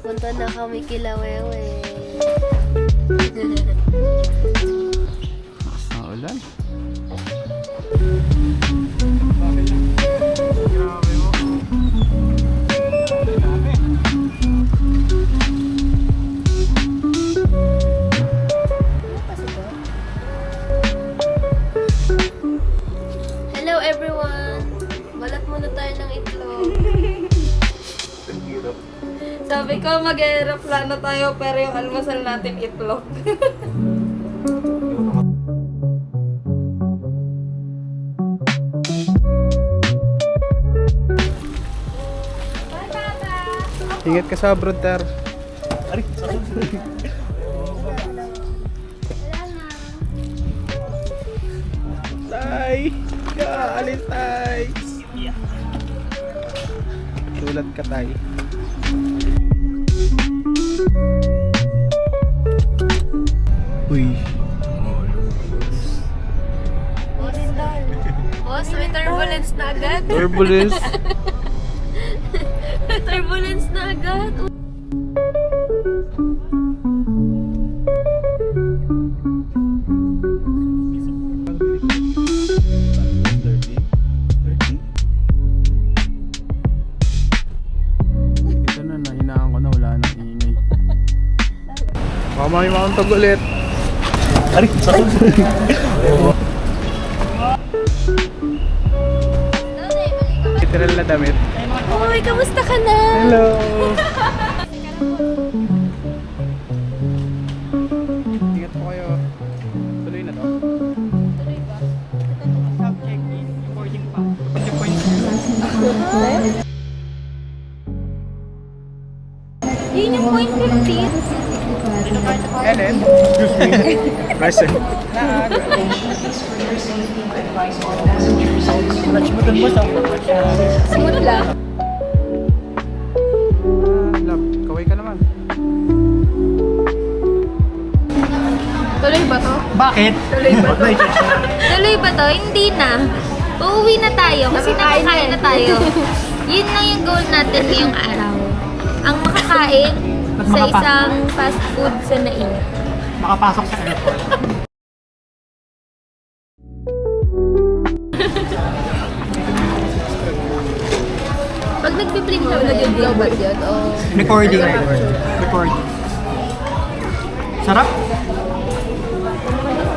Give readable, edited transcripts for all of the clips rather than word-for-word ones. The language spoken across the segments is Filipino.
Punta na kami kila Wewe. Ang ulan. Grabe mo. Dami. Hello everyone! Balat muna tayo ng itlog. Sabi ko, mag-aeroplano tayo pero yung almusal natin itlog. Ingat ka sa abroad, Ter. Tay! Alis, Tay! Sulat ka, Tay. Uy. Boss, may turbulence na agad. Turbulence. May turbulence na agad. Ito na, nahinaan ko na, wala nang ingay. Baka may mauntog ulit. Aray, literal na damit. Uy, kamusta ka na? Hello! Ingat po kayo. Tuloy na to. Yun yung point 15. Ellen, excuse me. Present. Sumunod lang. Love, kaway ka naman. Tuloy ba to? Bakit? Tuloy ba to? Tuloy ba to? Hindi na. Uuwi na tayo kasi nakakain na tayo. Yun lang yung goal natin ngayong araw. Ang makakain sa isang fast food sa Nain. Makapasok sa airport. Pag nagpi-flip siya, nag-global yun. Oh. Recording. Recording. Sarap?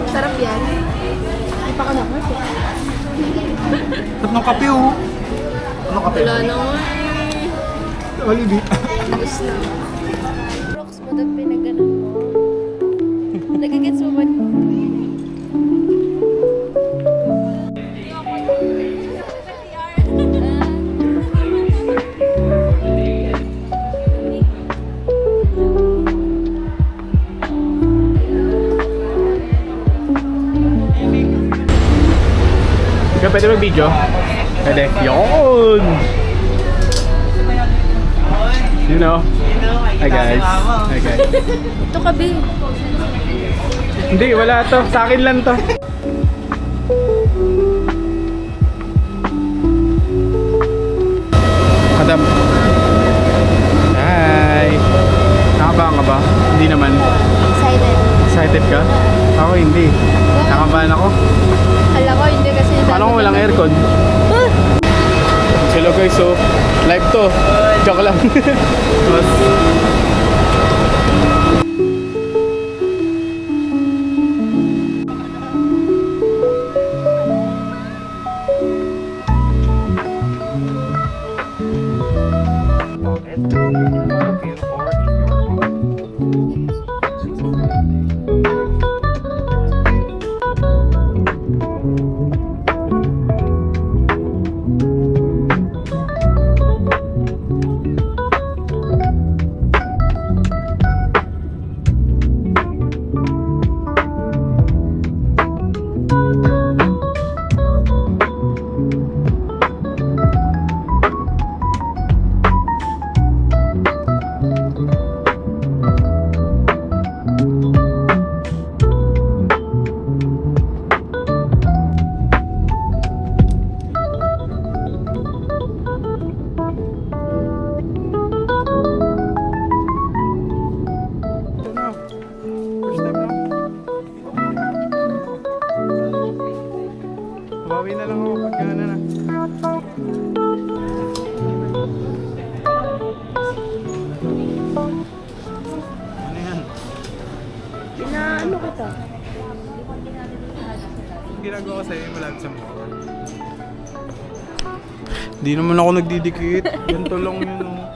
Sarap yan. Sarap ng kape oh. Ano kape? Wala naman. Olive. Tapos na. Rocks mo dapat pinaganon mo. Nagigets mo ba? Ikaw pwede mag-video? Pwede. Yun! You know? Hi guys. Hi guys. Ito ka, B. Hindi, wala to. Sa akin lang to. Madam. Hi. Nakabahan ka ba? Hindi naman. Excited. Excited ka? Ako hindi. Nakabahan ako. Alam ko, hindi kasi... Paano kung walang aircon? Hello guys, so live to. Joke lang. Mas... to. Ginagawa ko sa'yo, malapit sa mukha. Hindi naman ako nagdidikit. Ganito lang yun. Oh.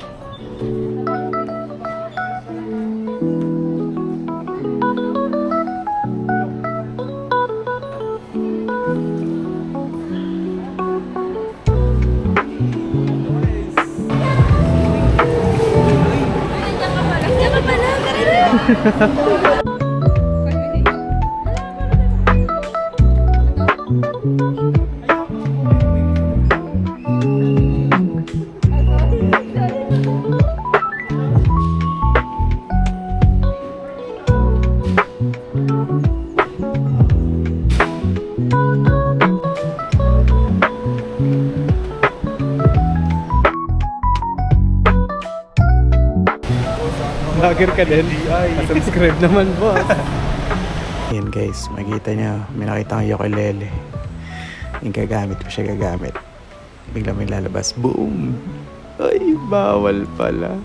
Diyan ka pala, karera. Vlogger ka din? Subscribe naman po. Yan guys, makita nyo, may nakita kang ukulele. Yung gagamit ko siya gagamit. Bigla may lalabas, boom! Ay, bawal pala.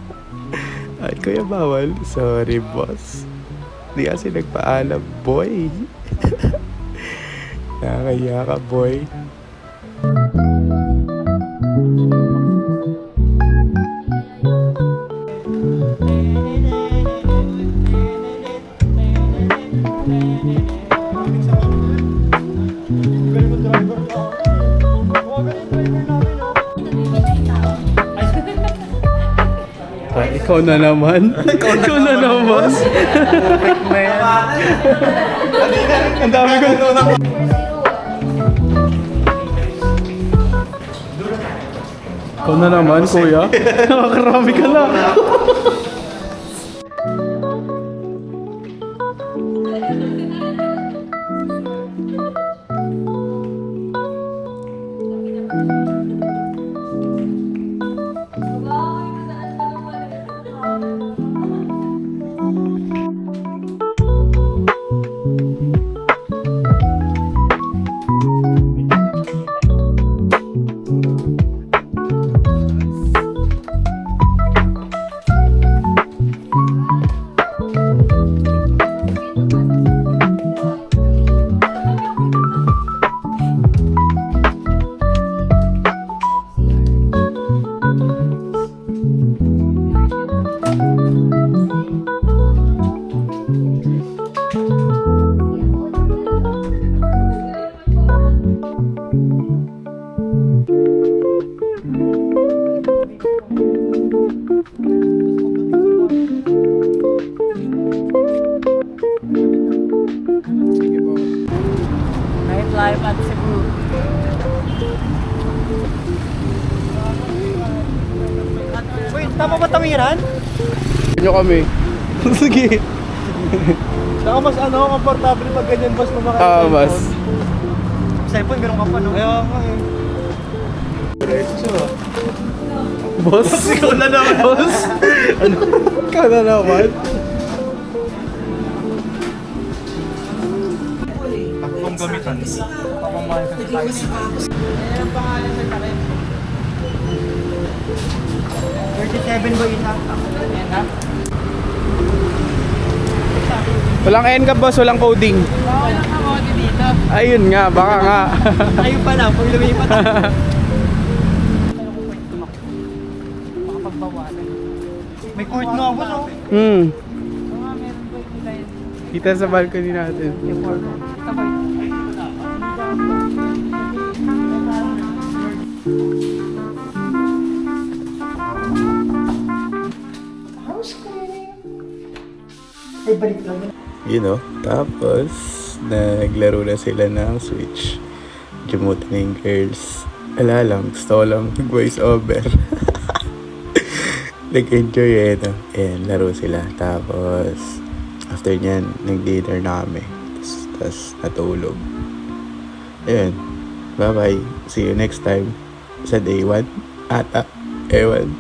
Ay, kuya bawal. Sorry boss. Di kasi nagpaalam, boy. Nakakaya ka, boy. Ikaw na naman. Ikaw na naman. Perfect man. Ang dami ko na. Ikaw na naman, kuya. Nakakarami ka na. Nightlife at Cebu. Wait, tama ba tawiran? Nyo kami. Sige. Saka mas komportable pag ganyan boss na Mas. Cellphone, ganun ka pa no? Kaya nga eh. Boss? Ikaw na naman. Boss? Ano? Ikaw na naman? Akong gamitan. Pamamahal ka sa tayo. Ayan ang pangalan sa takin. 37 ba isa? Walang NCAP boss, walang coding. Walang kamodi dito. Ayun nga, baka nga. Ayun pa lang, pag lumipat ako. Makapagbawalan. May court nga ako no? Hmm. Mga meron po yung nila yun. Kita sa balcony natin. Yung form. Ito po yun. Ay, balik lang. You know, tapos naglaro na sila ng Switch. Jumut na yung girls. Wala lang, gusto ko lang voice over. Nag-enjoy eh, no? And laro sila. Tapos, after nyan, nag-dinner na kami. Tapos natulog. Ayun. Bye-bye. See you next time. Sa day 1. Ata. Ewan.